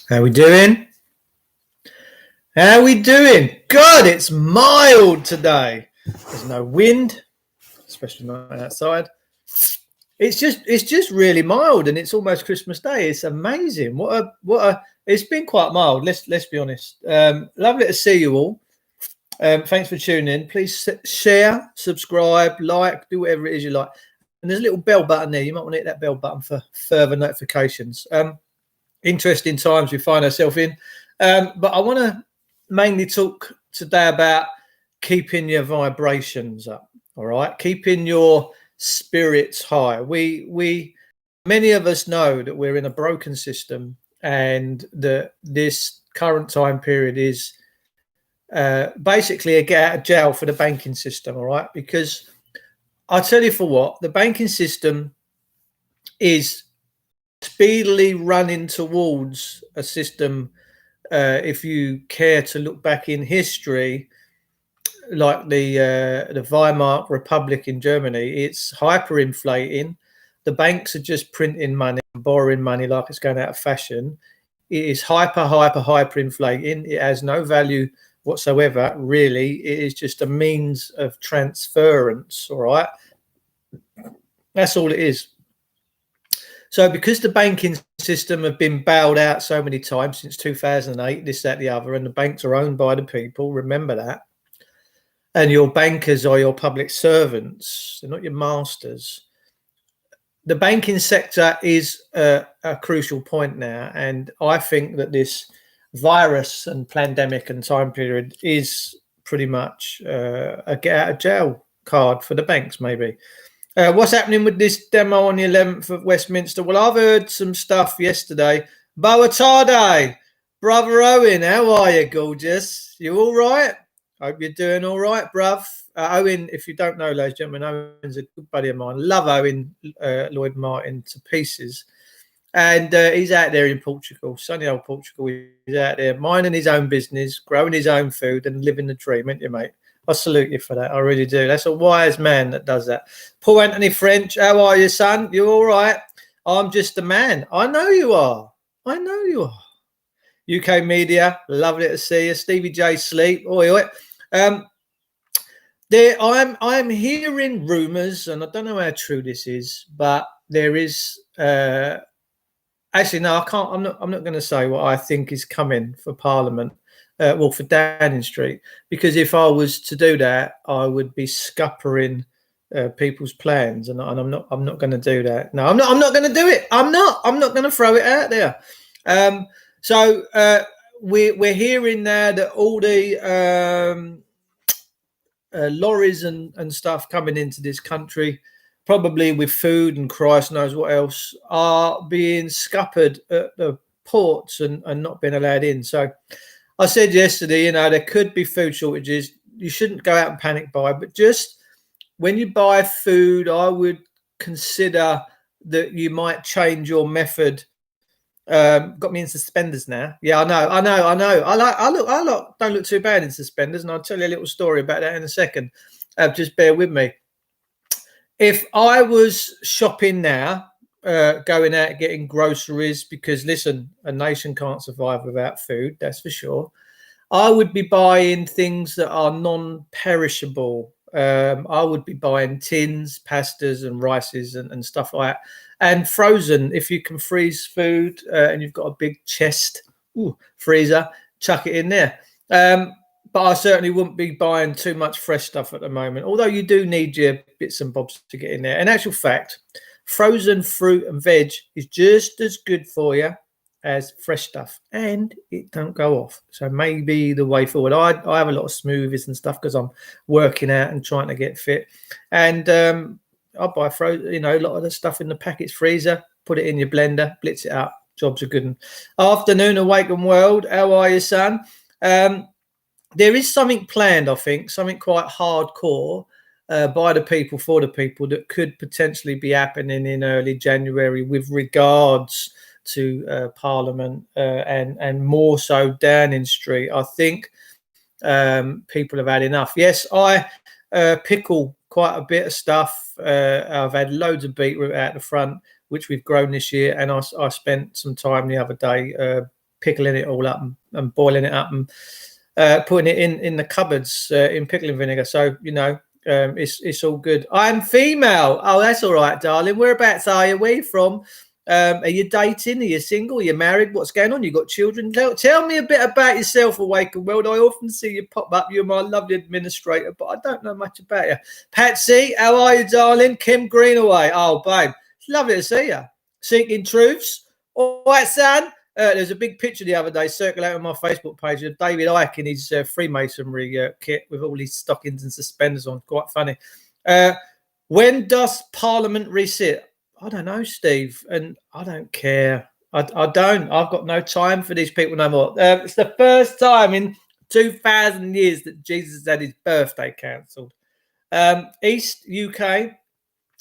How we doing? How we doing? God, it's mild today. There's no wind, especially not outside. It's just really mild, and it's almost Christmas Day. It's amazing. What a. It's been quite mild. Let's be honest. Lovely to see you all. Thanks for tuning in. Please share, subscribe, like, do whatever it is you like. And there's a little bell button there. You might want to hit that bell button for further notifications. Interesting times we find ourselves in. But I want to mainly talk today about keeping your vibrations up. All right, keeping your spirits high. We many of us know that we're in a broken system, and that this current time period is basically a get out of jail for the banking system. All right, because I'll tell you for what, the banking system is speedily running towards a system, if you care to look back in history, like the Weimar Republic in Germany. It's hyperinflating. The banks are just printing money, borrowing money like it's going out of fashion. It is hyperinflating. It has no value whatsoever, really. It is just a means of transference, all right? That's all it is. So because the banking system have been bailed out so many times since 2008, this, that, the other, and the banks are owned by the people, remember that. And your bankers are your public servants. They're not your masters. The banking sector is a crucial point now. And I think that this virus and pandemic and time period is pretty much a get out of jail card for the banks, maybe. What's happening with this demo on the 11th of Westminster? Well, I've heard some stuff yesterday. Boatade, brother Owen, how are you, gorgeous? You all right? Hope you're doing all right, bruv. Owen, if you don't know, ladies and gentlemen, Owen's a good buddy of mine. Love Owen Lloyd Martin to pieces. And he's out there in Portugal, sunny old Portugal. He's out there minding his own business, growing his own food and living the dream, ain't you, mate? I salute you for that. I really do. That's a wise man that does that. Paul Anthony French, how are you, son? You all right? I'm just a man. I know you are. I know you are. UK media, lovely to see you. Stevie J Sleep. Oi, oi. I'm hearing rumours, and I don't know how true this is, but there is. Actually, no, I can't. I'm not going to say what I think is coming for Parliament. For Downing Street, because if I was to do that, I would be scuppering people's plans, and I'm not going to do that. No, I'm not going to do it. I'm not going to throw it out there. So we're hearing now that all the lorries and stuff coming into this country, probably with food and Christ knows what else, are being scuppered at the ports and not being allowed in. So I said yesterday, there could be food shortages. You shouldn't go out and panic buy, but just when you buy food, I would consider that you might change your method. Got me in suspenders now. Yeah, I know. I don't look too bad in suspenders, and I'll tell you a little story about that in a second. Just bear with me. If I was shopping now, going out getting groceries, because listen, a nation can't survive without food, that's for sure. I would be buying things that are non-perishable. I would be buying tins, pastas and rices and stuff like that, and frozen. If you can freeze food and you've got a big chest freezer, chuck it in there. But I certainly wouldn't be buying too much fresh stuff at the moment, although you do need your bits and bobs to get in there. In actual fact, frozen fruit and veg is just as good for you as fresh stuff, and it don't go off. So maybe the way forward. I have a lot of smoothies and stuff because I'm working out and trying to get fit, and I buy frozen. A lot of the stuff in the packets freezer. Put it in your blender, blitz it up. Jobs are good. Afternoon, Awakened World. How are you, son? There is something planned, I think, something quite hardcore by the people, for the people, that could potentially be happening in early January with regards to Parliament and more so Downing Street. I think people have had enough. Yes, I pickle quite a bit of stuff. I've had loads of beetroot out the front, which we've grown this year, and I spent some time the other day pickling it all up and boiling it up and putting it in the cupboards in pickling vinegar. So, it's all good. I'm female. Oh, that's all right, darling. Whereabouts are you? Where are you from? Are you dating? Are you single? Are you married? What's going on? You got children? Tell me a bit about yourself, Awaken World. I often see you pop up. You're my lovely administrator, but I don't know much about you. Patsy, how are you, darling? Kim Greenaway. Oh, babe. It's lovely to see you. Seeking Truths. All right, son. There's a big picture the other day circulating on my Facebook page of David Icke in his Freemasonry kit with all these stockings and suspenders on. Quite funny. When does Parliament resit? I don't know, Steve, and I don't care. I don't. I've got no time for these people no more. It's the first time in 2,000 years that Jesus had his birthday cancelled. East UK,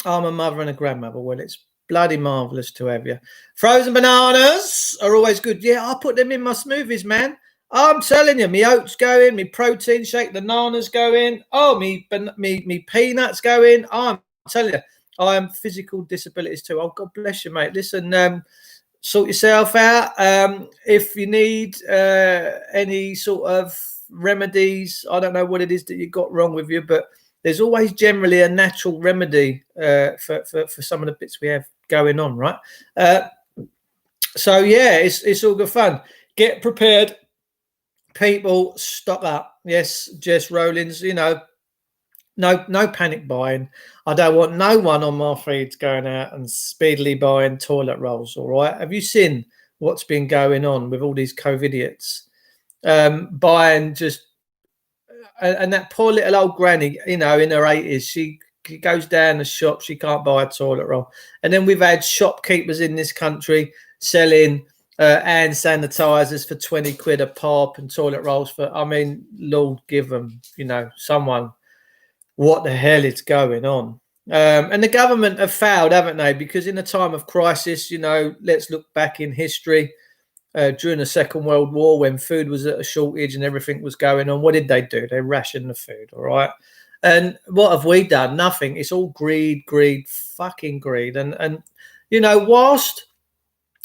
I'm a mother and a grandmother. Well, it's bloody marvellous to have you. Frozen bananas are always good. Yeah, I put them in my smoothies, man. I'm telling you, me oats go in, me protein shake, the bananas go in. Oh, me peanuts go in. I'm telling you. I'm physical disabilities too. Oh, God bless you, mate. Listen, sort yourself out. If you need any sort of remedies, I don't know what it is that you got wrong with you, but there's always generally a natural remedy for some of the bits we have going on, right? So yeah, it's all good fun. Get prepared, people. Stock up. Yes, Jess Rollins. No panic buying. I don't want no one on my feeds going out and speedily buying toilet rolls, all right? Have you seen what's been going on with all these COVIDiots? Buying just... And that poor little old granny, in her 80s, she goes down the shop, she can't buy a toilet roll. And then we've had shopkeepers in this country selling hand sanitizers for 20 quid a pop and toilet rolls for... I mean, Lord give them, someone... What the hell is going on? And the government have failed, haven't they? Because in a time of crisis, let's look back in history during the Second World War when food was at a shortage and everything was going on. What did they do? They rationed the food, all right? And what have we done? Nothing. It's all greed, fucking greed. And whilst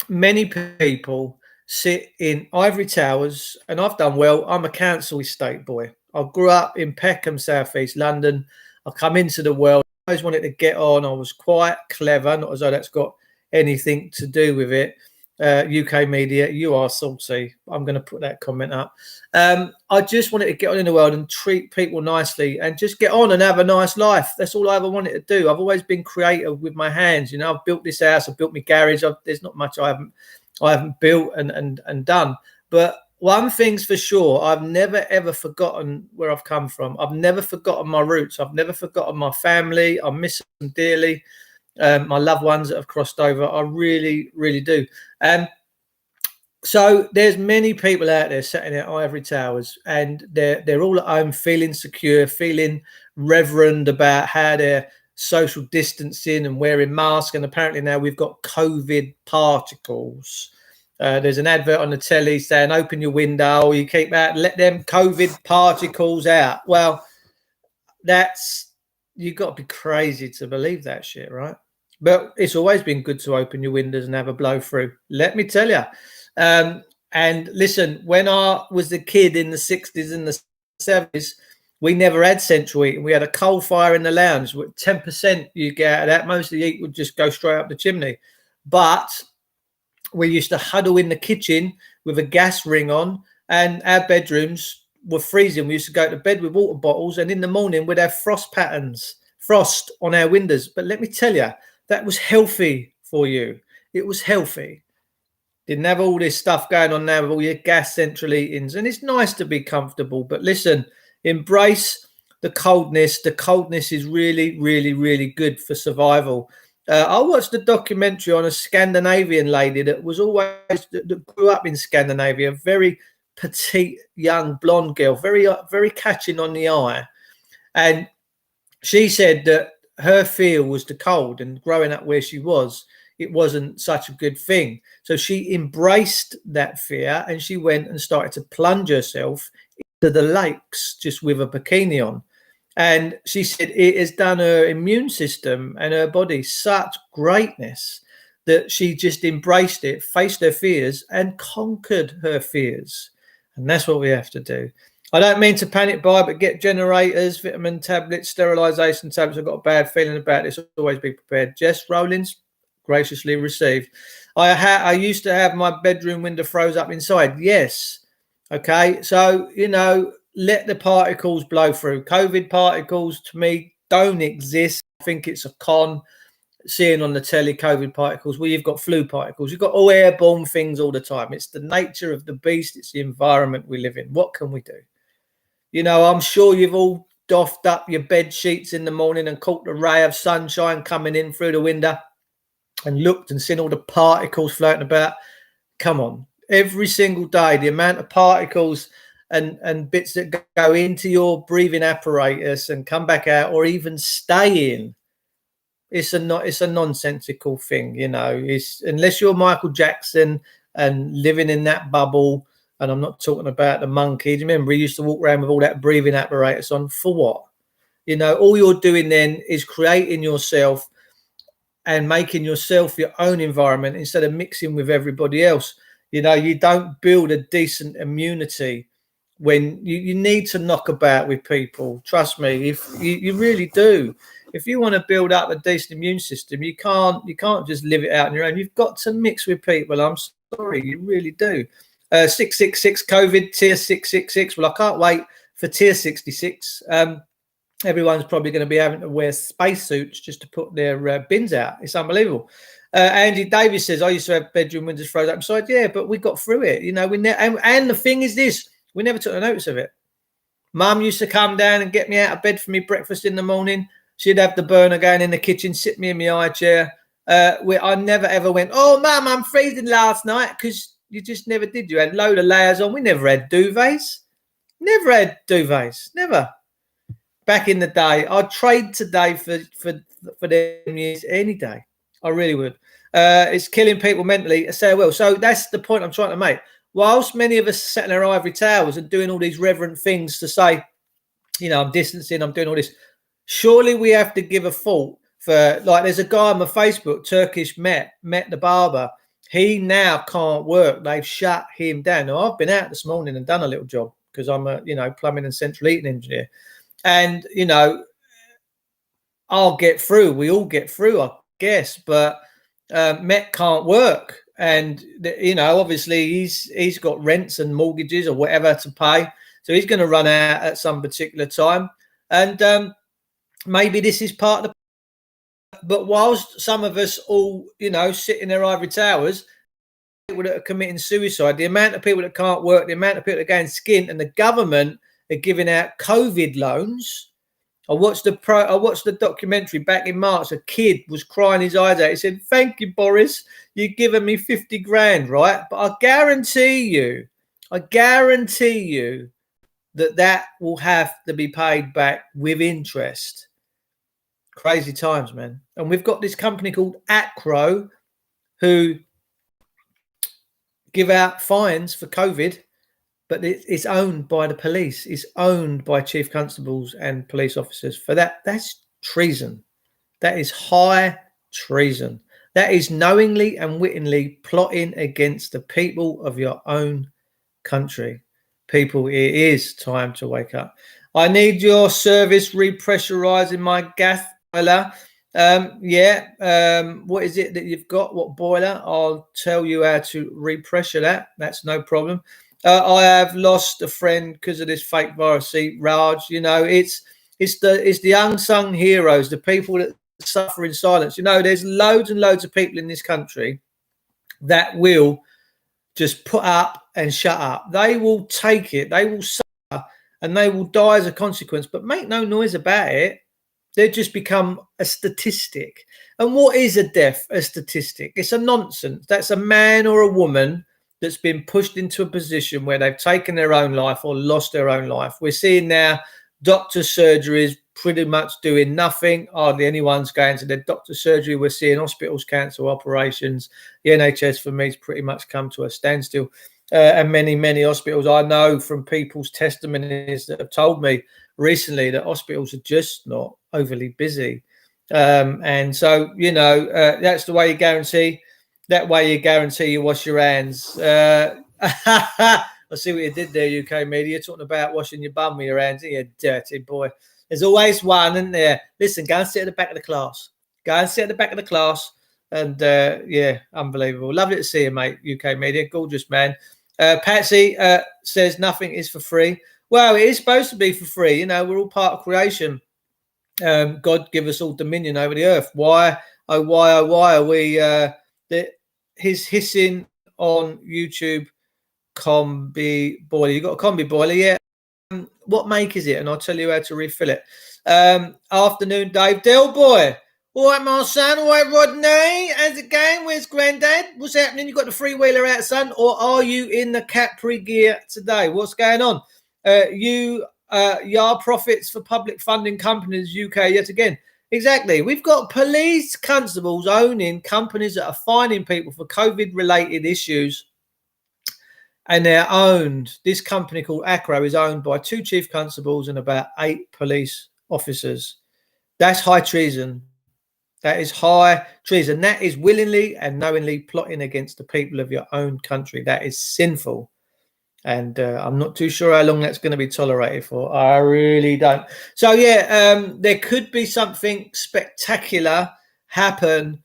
many people sit in ivory towers, and I've done well, I'm a council estate boy. I grew up in Peckham, South East London. I come into the world. I always wanted to get on. I was quite clever, not as though that's got anything to do with it. UK media, you are saucy. I'm going to put that comment up. I just wanted to get on in the world and treat people nicely and just get on and have a nice life. That's all I ever wanted to do. I've always been creative with my hands. I've built this house. I've built my garage. There's not much I haven't built and done. But one thing's for sure, I've never, ever forgotten where I've come from. I've never forgotten my roots. I've never forgotten my family. I miss them dearly. My loved ones that have crossed over. I really, really do. So there's many people out there sitting at ivory towers and they're all at home feeling secure, feeling reverent about how they're social distancing and wearing masks. And apparently now we've got COVID particles. There's an advert on the telly saying, open your window, you keep out, let them COVID particles out. Well, you've got to be crazy to believe that shit, right? But it's always been good to open your windows and have a blow through. Let me tell you. And listen, when I was a kid in the 60s and the 70s, we never had central heating. We had a coal fire in the lounge. With 10% you get out of that. Most of the heat would just go straight up the chimney. But we used to huddle in the kitchen with a gas ring on, and our bedrooms were freezing. We used to go to bed with water bottles, and in the morning we'd have frost on our windows. But let me tell you, that was healthy for you. It was healthy. Didn't have all this stuff going on now with all your gas central heatings. And it's nice to be comfortable. But listen, embrace the coldness. The coldness is really, really, really good for survival. I watched a documentary on a Scandinavian lady that grew up in Scandinavia, a very petite, young, blonde girl, very, very catching on the eye. And she said that her fear was the cold, and growing up where she was, it wasn't such a good thing. So she embraced that fear and she went and started to plunge herself into the lakes just with a bikini on. And she said it has done her immune system and her body such greatness that she just embraced it, faced her fears, and conquered her fears. And that's what we have to do. I don't mean to panic buy, but get generators, vitamin tablets, sterilisation tablets. I've got a bad feeling about this. Always be prepared. Jess Rollins, graciously received. I used to have my bedroom window froze up inside. Yes. Okay. So, let the particles blow through. COVID particles, to me, don't exist. I think it's a con. Seeing on the telly COVID particles, well, you've got flu particles, you've got all airborne things all the time. It's the nature of the beast. It's the environment we live in. What can we do? I'm sure you've all doffed up your bed sheets in the morning and caught the ray of sunshine coming in through the window and looked and seen all the particles floating about. Come on, every single day, the amount of particles and bits that go into your breathing apparatus and come back out or even stay in. It's a nonsensical thing, It's unless you're Michael Jackson and living in that bubble. And I'm not talking about the monkey. Do you remember he used to walk around with all that breathing apparatus on? For what? All you're doing then is creating yourself and making yourself your own environment instead of mixing with everybody else. You don't build a decent immunity when you need to knock about with people. Trust me, if you really do. If you want to build up a decent immune system, you can't just live it out on your own. You've got to mix with people. I'm sorry, you really do. 666 COVID tier 666. Well, I can't wait for tier 66. Everyone's probably going to be having to wear spacesuits just to put their bins out. It's unbelievable. Andy Davis says, I used to have bedroom windows frozen up inside. Yeah, but we got through it. And the thing is this, we never took a notice of it. Mum used to come down and get me out of bed for me breakfast in the morning. She'd have the burner going in the kitchen, sit me in my high chair. I never ever went, oh, Mum, I'm freezing last night, because you just never did. You had a load of layers on. We never had duvets. Never. Back in the day, I'd trade today for them years any day. I really would. It's killing people mentally. Say well. So that's the point I'm trying to make. Whilst many of us sat in our ivory towers and doing all these reverent things to say, I'm distancing, I'm doing all this. Surely we have to give a thought for, like, there's a guy on my Facebook, Turkish Met the barber. He now can't work. They've shut him down. Now, I've been out this morning and done a little job because I'm a, plumbing and central heating engineer. And, I'll get through. We all get through, I guess. But Met can't work. And, obviously he's got rents and mortgages or whatever to pay. So he's going to run out at some particular time. And maybe this is part of the... But whilst some of us all, sit in their ivory towers, people that are committing suicide, the amount of people that can't work, the amount of people that are going skint, and the government are giving out COVID loans. I watched the documentary back in March. A kid was crying his eyes out. He said, "Thank you, Boris. You've given me 50 grand, right? But I guarantee you that will have to be paid back with interest." Crazy times, man. And we've got this company called Acro who give out fines for COVID, but it's owned by the police. It's owned by chief constables and police officers. For that, that's treason. That is high treason. That is knowingly and wittingly plotting against the people of your own country. People, it is time to wake up. I need your service repressurizing my gas boiler. What is it that you've got? What boiler? I'll tell you how to repressure that. That's no problem. I have lost a friend because of this fake virus. See, Raj, it's the unsung heroes, the people that suffer in silence. There's loads and loads of people in this country that will just put up and shut up. They will take it. They will suffer and they will die as a consequence, but make no noise about it. They just become a statistic. And what is a death? A statistic. It's a nonsense. That's a man or a woman that's been pushed into a position where they've taken their own life or lost their own life. We're seeing now doctor surgeries pretty much doing nothing. Hardly anyone's going to their doctor surgery. We're seeing hospitals cancel operations. The NHS, for me, has pretty much come to a standstill. And many, many hospitals, I know from people's testimonies that have told me recently that hospitals are just not overly busy. And so, that's the way you guarantee That way you guarantee you wash your hands. I see what you did there, UK media, talking about washing your bum with your hands. You dirty boy. There's always one, isn't there? Listen, go and sit at the back of the class. Go and sit at the back of the class. And, yeah, unbelievable. Lovely to see you, mate, UK media. Gorgeous, man. Patsy says nothing is for free. Well, it is supposed to be for free. You know, we're all part of creation. God give us all dominion over the earth. Why are we his hissing on YouTube combi boiler? You got a combi boiler? Yeah. What make is it? And I'll tell you how to refill it. Afternoon, Dave Del boy. All right, my son. All right, Rodney. How's it going? Where's Granddad? What's happening? You got the freewheeler out, son, or are you in the Capri gear today? What's going on? Yard profits for public funding companies UK yet again. Exactly. We've got police constables owning companies that are fining people for COVID-related issues, and they're owned. This company called Acro is owned by 2 chief constables and about 8 police officers. That's high treason. That is high treason. That is willingly and knowingly plotting against the people of your own country. That is sinful. And I'm not too sure how long that's going to be tolerated for. I really don't. So, yeah, there could be something spectacular happen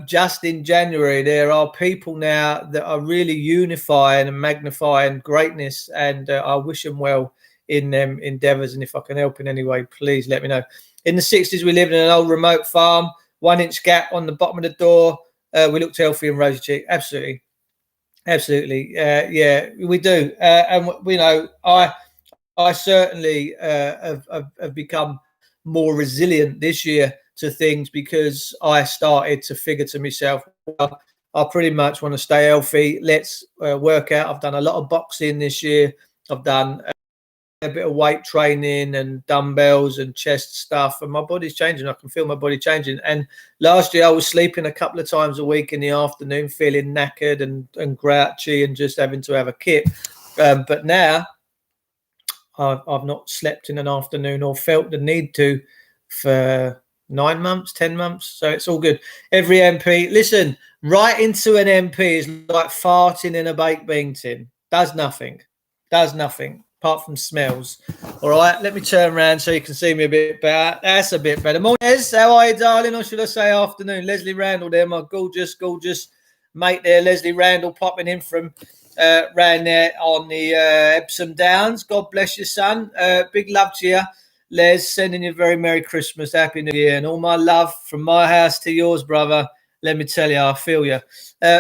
just in January. There are people now that are really unifying and magnifying greatness, and I wish them well in them endeavours. And if I can help in any way, please let me know. In the 60s, we lived in an old remote farm, 1-inch gap on the bottom of the door. We looked healthy and rosy cheeked. Absolutely. Absolutely. Yeah, we do. And, you know, I certainly have become more resilient this year to things because I started to figure to myself, well, I pretty much want to stay healthy. Let's work out. I've done a lot of boxing this year. I've done a bit of weight training and dumbbells and chest stuff, and my body's changing. I can feel my body changing. And last year I was sleeping a couple of times a week in the afternoon, feeling knackered and grouchy and just having to have a kip. But now I've not slept in an afternoon or felt the need to for 9 months, 10 months. So it's all good. Every MP, listen, right into an MP is like farting in a baked bean tin. Does nothing. Apart from smells. All right, let me turn around so you can see me a bit better. That's a bit better. Morning, Ez. How are you, darling? Or should I say afternoon? Leslie Randall there, my gorgeous mate there. Leslie Randall popping in from round there on the Epsom Downs. God bless you, son. Big love to you. Les, sending you a very Merry Christmas, Happy New Year, and all my love from my house to yours, brother. Let me tell you, I feel you.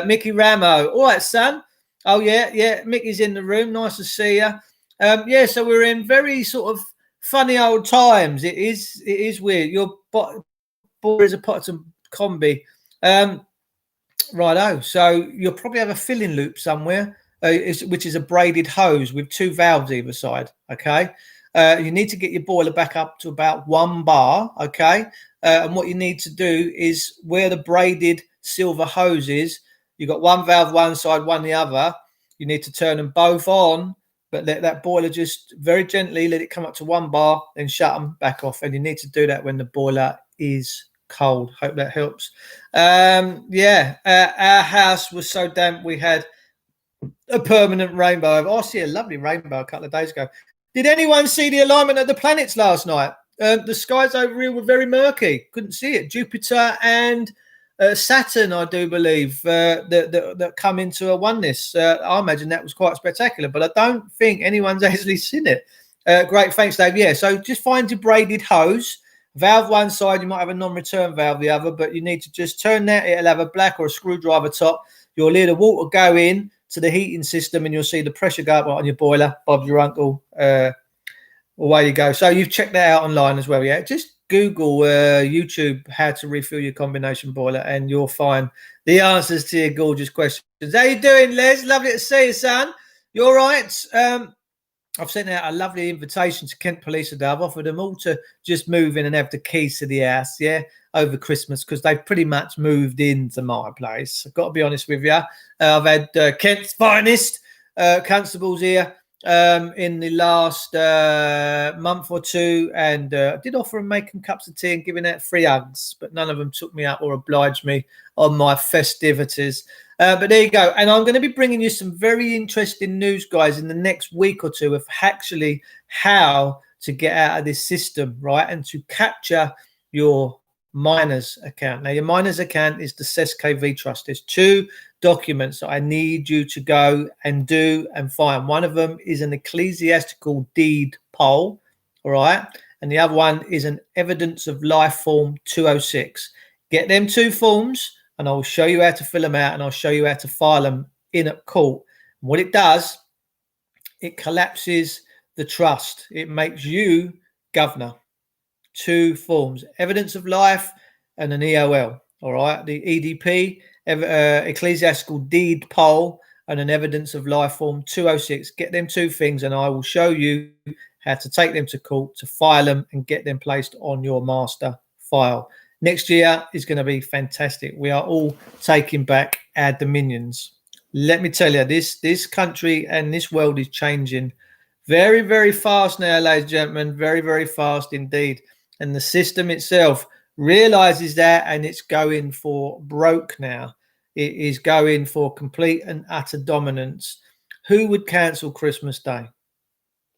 Mickey Ramo. All right, son. Oh, yeah. Mickey's in the room. Nice to see you. Yeah, so we're in very sort of funny old times. It is weird. Your boy is a Potterton combi. Righto. So you'll probably have a filling loop somewhere, which is a braided hose with 2 valves either side. Okay. You need to get your boiler back up to about 1 bar. Okay. And what you need to do is where the braided silver hose is, you've got 1 valve one side, 1 the other. You need to turn them both on. But let that boiler just very gently let it come up to 1 bar, then shut them back off. And you need to do that when the boiler is cold. Hope that helps. Our house was so damp we had a permanent rainbow. I see a lovely rainbow a couple of days ago. Did anyone see the alignment of the planets last night? The skies over here were very murky. Couldn't see it. Jupiter and Saturn, I do believe, that come into a oneness. I imagine that was quite spectacular, but I don't think anyone's actually seen it. Great, thanks, Dave. Yeah, so just find your braided hose. Valve one side, you might have a non-return valve the other, but you need to just turn that. It'll have a black or a screwdriver top. You'll hear the water go in to the heating system, and you'll see the pressure go up on your boiler. Bob's your uncle. Away you go. So you've checked that out online as well, yeah? Just Google YouTube how to refill your combination boiler, and you'll find the answers to your gorgeous questions. How you doing, Les? Lovely to see you, son. You all right? I've sent out a lovely invitation to Kent Police today. I've offered them all to just move in and have the keys to the house, yeah, over Christmas, because they've pretty much moved into my place. I've got to be honest with you. I've had Kent's finest constables here in the last month or two, and I did offer them making cups of tea and giving out free hugs, but none of them took me up or obliged me on my festivities. But there you go. And I'm going to be bringing you some very interesting news, guys, in the next week or two of actually how to get out of this system, right? And to capture your miners account. Now, your miners account is the SESKV Trust. There's two documents that I need you to go and do and find. One of them is an ecclesiastical deed poll, all right? And the other one is an evidence of life form 206. Get them two forms, and I'll show you how to fill them out, and I'll show you how to file them in at court. And what it does, it collapses the trust. It makes you governor. Two forms, evidence of life and an EOL, all right? The EDP, ecclesiastical deed poll, and an evidence of life form 206. Get them two things, and I will show you how to take them to court, to file them, and get them placed on your master file. Next year is going to be fantastic. We are all taking back our dominions. Let me tell you, this country and this world is changing very, very fast now, ladies and gentlemen. Very, very fast indeed. And the system itself realizes that, and it's going for broke now. It is going for complete and utter dominance. Who would cancel Christmas Day?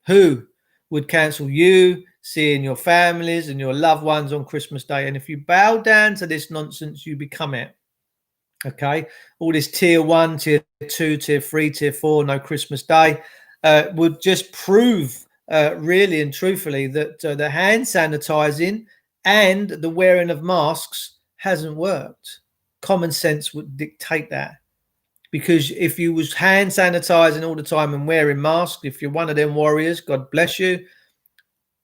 Who would cancel you seeing your families and your loved ones on Christmas Day? And if you bow down to this nonsense, you become it. Okay? All this tier 1, tier 2, tier 3, tier 4, no Christmas Day would just prove really and truthfully that the hand sanitizing and the wearing of masks hasn't worked. Common sense would dictate that, because if you was hand sanitizing all the time and wearing masks, if you're one of them warriors, God bless you,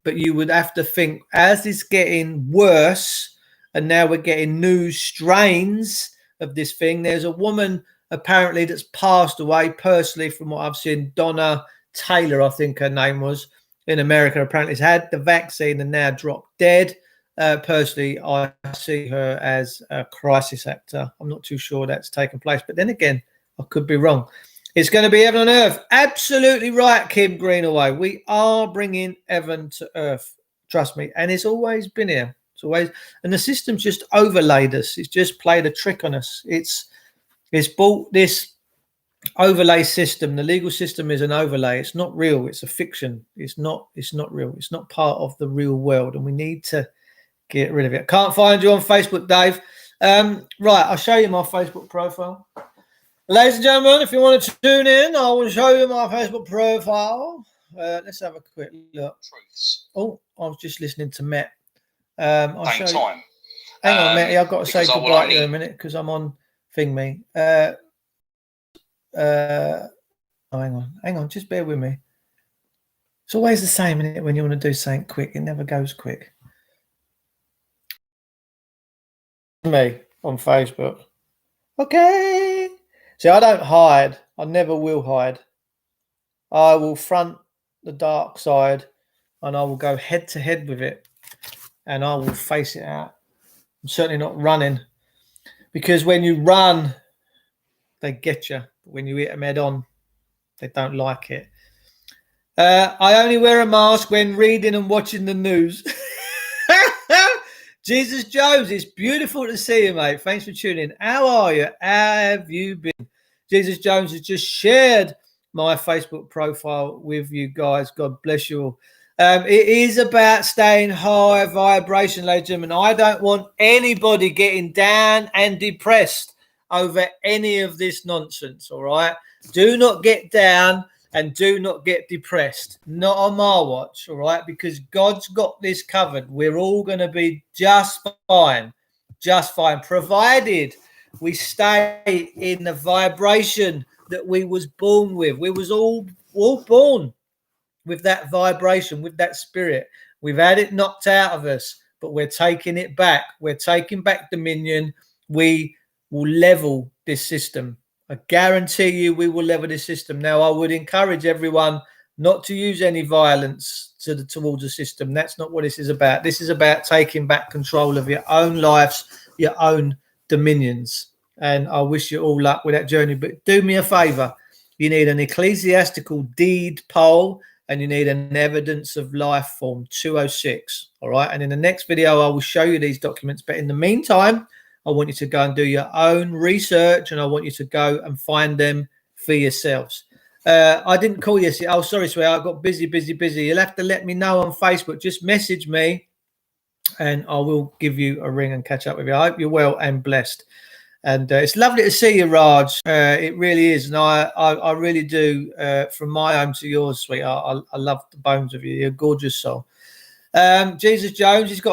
but you would have to think, as it's getting worse and now we're getting new strains of this thing. There's a woman apparently that's passed away personally, from what I've seen, Donna Taylor, I think her name was, in America. Apparently has had the vaccine and now dropped dead. Personally, I see her as a crisis actor. I'm not too sure that's taken place, but then again, I could be wrong. It's going to be heaven on earth. Absolutely right, Kim Greenaway. We are bringing heaven to earth. Trust me. And it's always been here. It's always, and the system's just overlaid us. It's just played a trick on us. It's bought this overlay system. The legal system is an overlay. It's not real. It's a fiction. It's not real. It's not part of the real world, and we need to get rid of it. Can't find you on Facebook, Dave. Right, I'll show you my Facebook profile. Ladies and gentlemen, if you want to tune in, I will show you my Facebook profile. Let's have a quick look. Truths. Oh, I was just listening to Matt. I'll show you. Hang on, Matty. I've got to say goodbye to you in a minute because I'm on ThingMe. Oh, hang on. Just bear with me. It's always the same, isn't it? When you want to do something quick, it never goes quick. Me on Facebook. Okay. See, I don't hide. I never will hide. I will front the dark side, and I will go head to head with it, and I will face it out. I'm certainly not running, because when you run, they get you. But when you hit them head on, they don't like it. I only wear a mask when reading and watching the news. Jesus Jones, it's beautiful to see you, mate. Thanks for tuning in. How are you? How have you been? Jesus Jones has just shared my Facebook profile with you guys. God bless you all. It is about staying high vibration, ladies and gentlemen. I don't want anybody getting down and depressed over any of this nonsense, all right? Do not get down and do not get depressed. Not on my watch, all right? Because God's got this covered. We're all going to be just fine, provided we stay in the vibration that we was born with. We was all born with that vibration, with that spirit. We've had it knocked out of us, but we're taking it back. We're taking back dominion. We will level this system. I guarantee you we will level this system. Now, I would encourage everyone not to use any violence towards the system. That's not what this is about. This is about taking back control of your own lives, your own dominions. And I wish you all luck with that journey. But do me a favor. you need an ecclesiastical deed poll, and you need an evidence of life form 206. All right. And in the next video, I will show you these documents. But in the meantime, I want you to go and do your own research, and I want you to go and find them for yourselves. I didn't call you. Oh, sorry, sweetheart. I got busy. You'll have to let me know on Facebook. Just message me and I will give you a ring and catch up with you. I hope you're well and blessed. And it's lovely to see you, Raj. It really is. And I really do, from my home to yours, sweetheart. I love the bones of you. You're a gorgeous soul. Jesus Jones, he's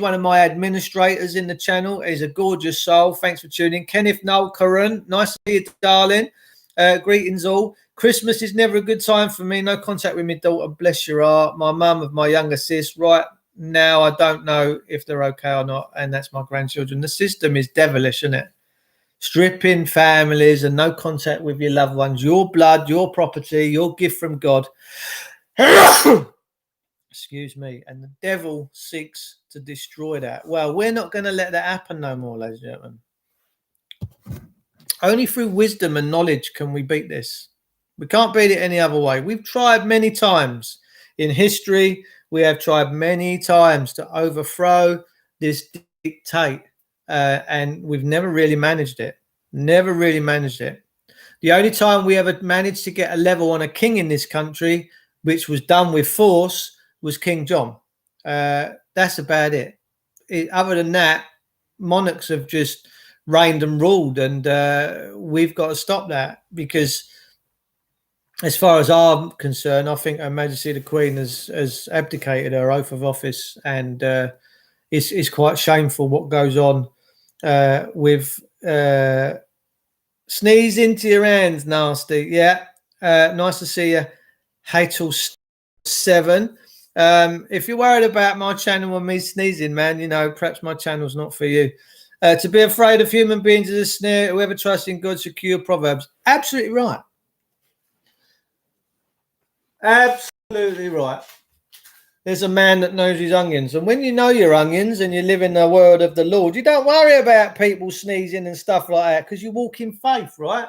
one of my administrators in the channel. He's a gorgeous soul. Thanks for tuning in. Kenneth Noel Curran, nice to see you, darling. Greetings all. Christmas is never a good time for me. No contact with my daughter. Bless your heart. My mum of my younger sis. Right now, I don't know if they're okay or not. And that's my grandchildren. The system is devilish, isn't it? Stripping families and no contact with your loved ones. Your blood, your property, your gift from God. Excuse me. And the devil seeks to destroy that. Well, we're not going to let that happen no more, ladies and gentlemen. Only through wisdom and knowledge can we beat this. We can't beat it any other way. We've tried many times in history. We have tried many times to overthrow this dictate, and we've never really managed it. Never really managed it. The only time we ever managed to get a level on a king in this country, which was done with force, was King John. That's about it. Other than that, monarchs have just reigned and ruled, and we've got to stop that, because as far as I'm concerned, I think Her Majesty the Queen has abdicated her oath of office, and it's quite shameful what goes on with sneeze into your hands, nasty. Yeah, nice to see you, Hatel7. If you're worried about my channel and me sneezing, man, perhaps my channel's not for you. To be afraid of human beings is a snare. Whoever trusts in God secure. Proverbs. Absolutely right. Absolutely right. There's a man that knows his onions. And when you know your onions and you live in the word of the Lord, you don't worry about people sneezing and stuff like that, because you walk in faith, right?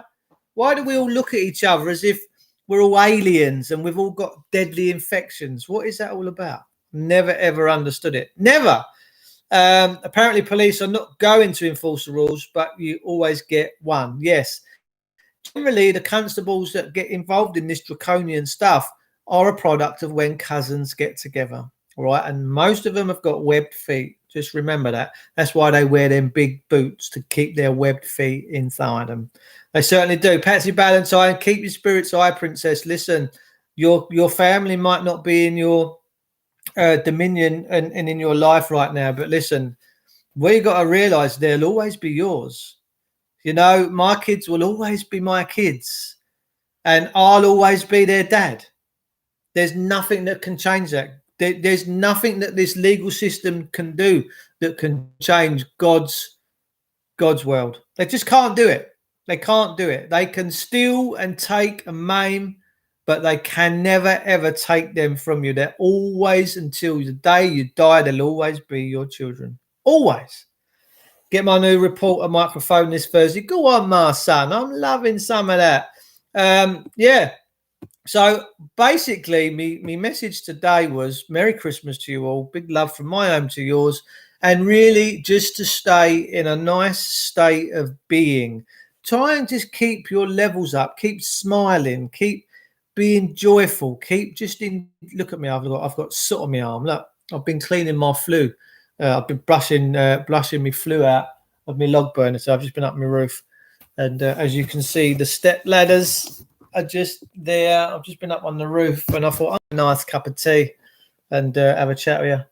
Why do we all look at each other as if we're all aliens and we've all got deadly infections? What is that all about? Never, ever understood it. Never. Apparently police are not going to enforce the rules, but you always get one. Yes. Generally, the constables that get involved in this draconian stuff are a product of when cousins get together. All right. And most of them have got webbed feet. Just remember that. That's why they wear them big boots, to keep their webbed feet inside them. They certainly do. Patsy Ballantyne, keep your spirits high, princess. Listen, your family might not be in your dominion and in your life right now, but listen, we got to realize they'll always be yours. My kids will always be my kids, and I'll always be their dad. There's nothing that can change that. There's nothing that this legal system can do that can change God's world. They just can't do it. They can't do it. They can steal and take and maim, but they can never, ever take them from you. They're always, until the day you die, they'll always be your children. Always. Get my new reporter microphone this Thursday. Go on, my son. I'm loving some of that. Yeah. So basically, me message today was Merry Christmas to you all. Big love from my home to yours. And really just to stay in a nice state of being. Try and just keep your levels up. Keep smiling. Keep being joyful. Look at me. I've got soot on my arm. Look, I've been cleaning my flue. I've been blushing my flue out of my log burner. So I've just been up my roof. And as you can see, the step ladders are just there. I've just been up on the roof, and I thought, a nice cup of tea and have a chat with you.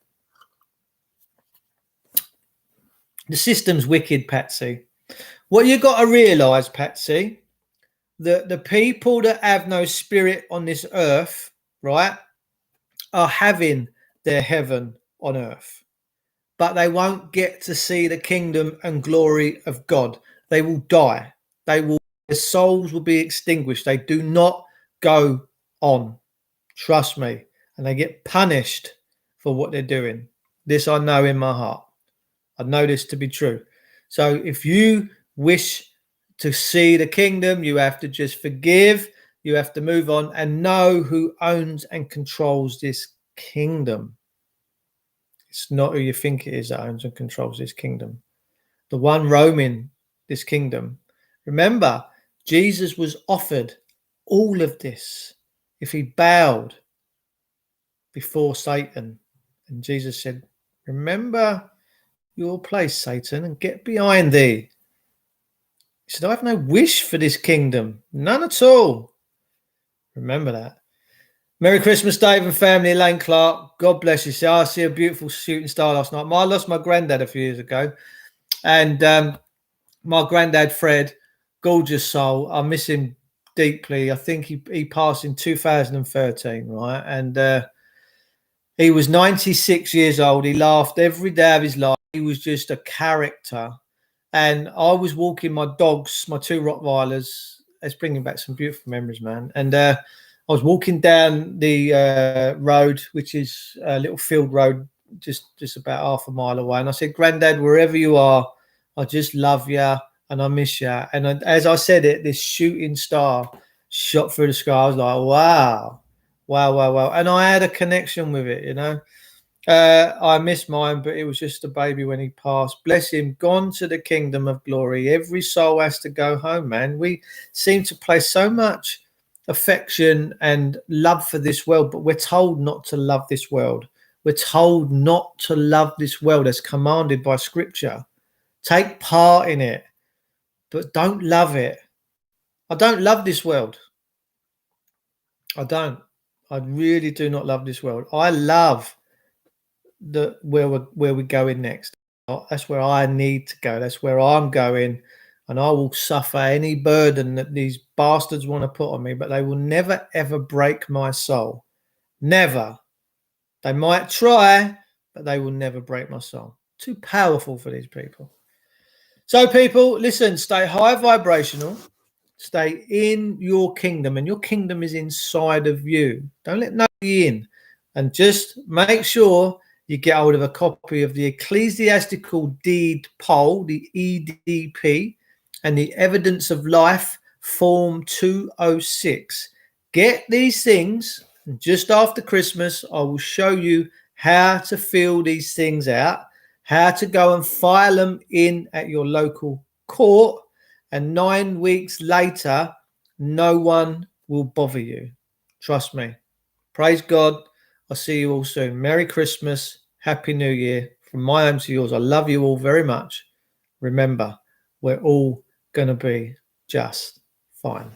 The system's wicked, Patsy. What you got to realise, Patsy, that the people that have no spirit on this earth, right, are having their heaven on earth. But they won't get to see the kingdom and glory of God. They will die. Their souls will be extinguished. They do not go on. Trust me. And they get punished for what they're doing. This I know in my heart. I know this to be true. So if you wish to see the kingdom, you have to just forgive. You have to move on and know who owns and controls this kingdom. It's not who you think it is that owns and controls this kingdom. The one roaming this kingdom. Remember, Jesus was offered all of this if he bowed before Satan. And Jesus said, remember your place, Satan, and get behind thee. He said, I have no wish for this kingdom. None at all. Remember that. Merry Christmas, Dave and family. Elaine Clark. God bless you. See, I see a beautiful shooting star last night. I lost my granddad a few years ago. And my granddad, Fred, gorgeous soul. I miss him deeply. I think he passed in 2013, right? And he was 96 years old. He laughed every day of his life. He was just a character. And I was walking my dogs, my two Rottweilers. It's bringing back some beautiful memories, man. And I was walking down the road, which is a little field road, just about half a mile away. And I said, Granddad, wherever you are, I just love you and I miss you. And as I said it, this shooting star shot through the sky. I was like, wow, wow, wow, wow. And I had a connection with it, you know. I miss mine, but it was just a baby when he passed. Bless him, gone to the kingdom of glory. Every soul has to go home, man. We seem to place so much affection and love for this world, but we're told not to love this world. We're told not to love this world as commanded by Scripture. Take part in it, but don't love it. I don't love this world. I don't. I really do not love this world. I love where we're going next. That's where I need to go. That's where I'm going, and I will suffer any burden that these bastards want to put on me, but they will never ever break my soul. Never. They might try, but they will never break my soul. Too powerful for these people. So people, listen, stay high vibrational, stay in your kingdom, and your kingdom is inside of you. Don't let nobody in, and just make sure you get hold of a copy of the Ecclesiastical Deed Poll, the EDP, and the Evidence of Life, Form 206. Get these things, and just after Christmas, I will show you how to fill these things out, how to go and file them in at your local court, and 9 weeks later, no one will bother you. Trust me. Praise God. I'll see you all soon. Merry Christmas. Happy New Year. From my home to yours. I love you all very much. Remember, we're all going to be just fine.